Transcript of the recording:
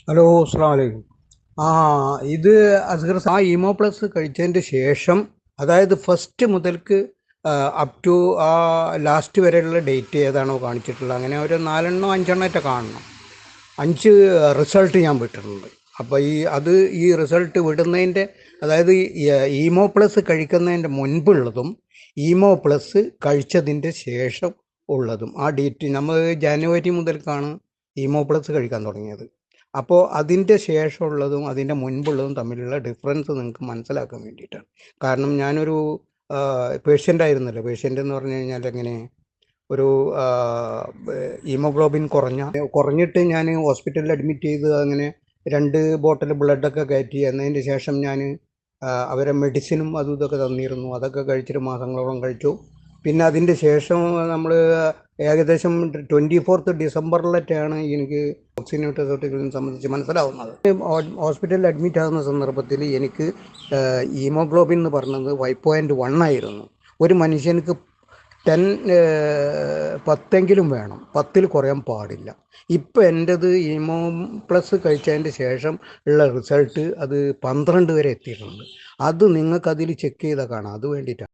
Hello, അസ്സലാമു അലൈക്കും. ആ ഇത് അസ്ഗർ ഈമോ പ്ലസ് കഴിച്ചതിൻ്റെ ശേഷം, അതായത് ഫസ്റ്റ് മുതൽക്ക് അപ് ടു ആ ലാസ്റ്റ് വരെയുള്ള ഡേറ്റ് ഏതാണോ കാണിച്ചിട്ടുള്ളത്, അങ്ങനെ ഒരു നാലെണ്ണോ അഞ്ചെണ്ണമായിട്ട് കാണണം. 5 റിസൾട്ട് ഞാൻ വിട്ടിട്ടുണ്ട്. അപ്പോൾ ഈ റിസൾട്ട് വിടുന്നതിൻ്റെ, അതായത് ഈമോ പ്ലസ് കഴിക്കുന്നതിൻ്റെ മുൻപുള്ളതും ഈമോ പ്ലസ് കഴിച്ചതിൻ്റെ ശേഷം ഉള്ളതും ആ ഡേറ്റ് നമ്മൾ ജനുവരി മുതൽക്കാണ് ഈമോ പ്ലസ് കഴിക്കാൻ തുടങ്ങിയത്. അപ്പോൾ അതിൻ്റെ ശേഷമുള്ളതും അതിൻ്റെ മുൻപുള്ളതും തമ്മിലുള്ള ഡിഫറൻസ് നിങ്ങൾക്ക് മനസ്സിലാക്കാൻ വേണ്ടിയിട്ടാണ്. കാരണം ഞാനൊരു പേഷ്യൻ്റ് ആയിരുന്നല്ലോ. പേഷ്യൻ്റ് എന്ന് പറഞ്ഞു കഴിഞ്ഞാൽ എങ്ങനെ, ഒരു ഹീമോഗ്ലോബിൻ കുറഞ്ഞിട്ട് ഞാൻ ഹോസ്പിറ്റലിൽ അഡ്മിറ്റ് ചെയ്ത് അങ്ങനെ 2 ബോട്ടിൽ ബ്ലഡൊക്കെ കയറ്റി. എന്നതിൻ്റെ ശേഷം ഞാൻ അവരെ മെഡിസിനും അതും ഇതൊക്കെ തന്നിരുന്നു. അതൊക്കെ കഴിച്ചിട്ട് മാസങ്ങളോളം കഴിച്ചു. പിന്നെ അതിൻ്റെ ശേഷം നമ്മൾ ഏകദേശം 24 ഡിസംബറിലൊക്കെയാണ് എനിക്ക് ന്യൂട്രസോട്ടിക്സിനെ സംബന്ധിച്ച് മനസ്സിലാവുന്നത്. ഹോസ്പിറ്റലിൽ അഡ്മിറ്റ് ആകുന്ന സന്ദർഭത്തിൽ എനിക്ക് ഹീമോഗ്ലോബിൻ എന്ന് പറഞ്ഞത് 5.1 ആയിരുന്നു. ഒരു മനുഷ്യർക്ക് 10 വേണം, 10 കുറയാൻ പാടില്ല. ഇപ്പം എൻ്റെത് ഹീമോ പ്ലസ് കഴിച്ചതിൻ്റെ ശേഷം ഉള്ള റിസൾട്ട് അത് 12 വരെ എത്തിയിട്ടുണ്ട്. അത് നിങ്ങൾക്ക് അതിൽ ചെക്ക് ചെയ്താൽ കാണാം. അത് വേണ്ടിയിട്ടാണ്.